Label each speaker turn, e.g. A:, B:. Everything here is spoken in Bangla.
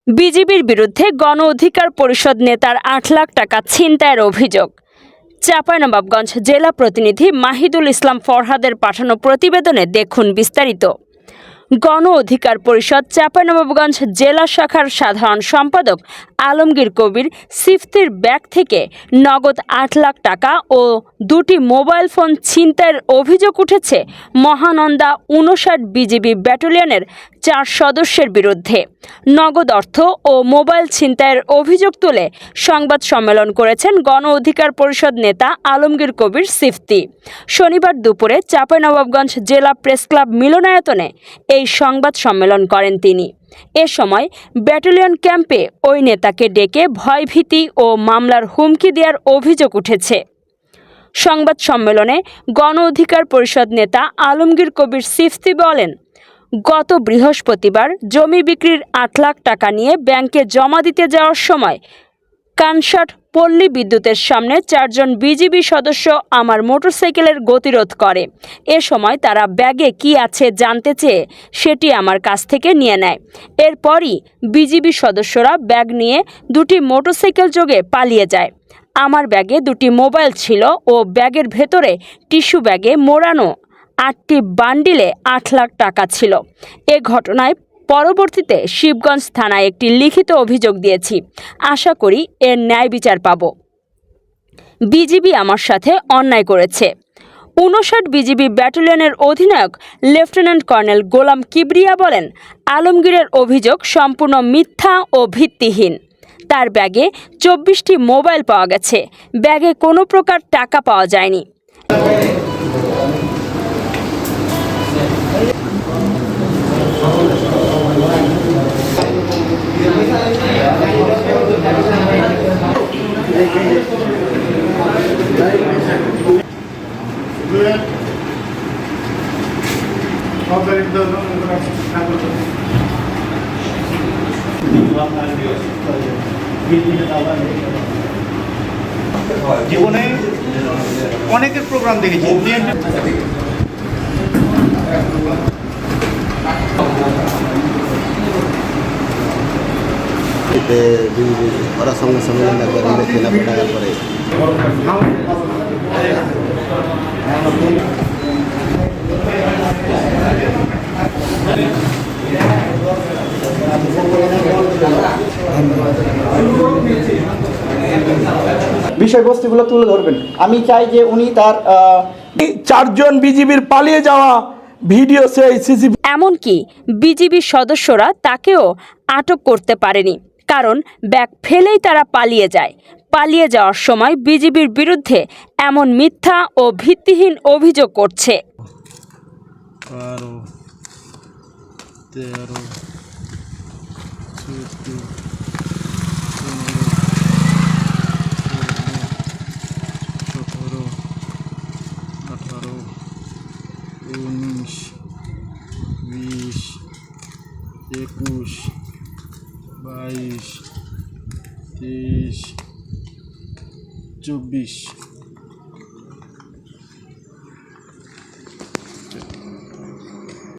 A: বিজিবির বিরুদ্ধে গণ অধিকার পরিষদ নেতার ৮ লাখ টাকা ছিনতাইয়ের অভিযোগ। চাঁপাইনবাবগঞ্জ জেলা প্রতিনিধি মাহিদুল ইসলাম ফরহাদের পাঠানো প্রতিবেদনে দেখুন বিস্তারিত। গণ অধিকার পরিষদ চাঁপাইনবাবগঞ্জ জেলা শাখার সাধারণ সম্পাদক আলমগীর কবির সিফতির ব্যাগ থেকে নগদ ৮ লাখ টাকা ও ২টি মোবাইল ফোন ছিনতাইয়ের অভিযোগ উঠেছে মহানন্দা ৫৯ বিজিবি ব্যাটালিয়নের ৪ সদস্যের বিরুদ্ধে। নগদ অর্থ ও মোবাইল ছিনতাইয়ের অভিযোগ তুলে সংবাদ সম্মেলন করেছেন গণ অধিকার পরিষদ নেতা আলমগীর কবির সিফতি। শনিবার দুপুরে চাঁপাইনবাবগঞ্জ জেলা প্রেস ক্লাব মিলনায়তনে এই সংবাদ সম্মেলন করেন তিনি। এ সময় ব্যাটালিয়ন ক্যাম্পে ওই নেতাকে ডেকে ভয়ভীতি ও মামলার হুমকি দেওয়ার অভিযোগ উঠেছে। সংবাদ সম্মেলনে গণ অধিকার পরিষদ নেতা আলমগীর কবির সিফতি বলেন, গত বৃহস্পতিবার জমি বিক্রির ৮ লাখ টাকা নিয়ে ব্যাংকে জমা দিতে যাওয়ার সময় কানসাট পল্লী বিদ্যুতের সামনে ৪ জন বিজিবি সদস্য আমার মোটরসাইকেলের গতিরোধ করে। এ সময় তারা ব্যাগে কি আছে জানতে চেয়ে সেটি আমার কাছ থেকে নিয়ে নেয়। এরপরই বিজিবি সদস্যরা ব্যাগ নিয়ে ২টি মোটরসাইকেল যোগে পালিয়ে যায়। আমার ব্যাগে ২টি মোবাইল ছিল ও ব্যাগের ভেতরে টিস্যু ব্যাগে মোড়ানো ৮টি বান্ডিলে ৮ লাখ টাকা ছিল। এ ঘটনায় পরবর্তীতে শিবগঞ্জ থানায় একটি লিখিত অভিযোগ দিয়েছি। আশা করি এর ন্যায় বিচার পাব। বিজিবি আমার সাথে অন্যায় করেছে। ৫৯ বিজিবি ব্যাটালিয়নের অধিনায়ক লেফটেন্যান্ট কর্নেল গোলাম কিবরিয়া বলেন, আলমগীরের অভিযোগ সম্পূর্ণ মিথ্যা ও ভিত্তিহীন। তার ব্যাগে ২৪টি মোবাইল পাওয়া গেছে। ব্যাগে কোনো প্রকার টাকা পাওয়া যায়নি।
B: জীবনে অনেকের প্রোগ্রাম দেখেছি।
C: ওরা সঙ্গে সঙ্গে কেনাকাটা টাকার পরে
D: বিষয়বস্তুগুলো তুলে ধরবেন। আমি চাই যে উনি তার
E: ৪ জন বিজিবির পালিয়ে যাওয়া ভিডিও সিসিটিভি,
A: এমনকি বিজিবি সদস্যরা তাকেও আটক করতে পারেনি, কারণ ব্যাগ ফেলেই তারা পালিয়ে যায়। পালিয়ে যাওয়ার সময় বিজিবির বিরুদ্ধে এমন মিথ্যা ও ভিত্তিহীন অভিযোগ করছে।
F: 12, 13, 14, 15, 16, 17, 18, 19, 20, 21, 22, 23, 24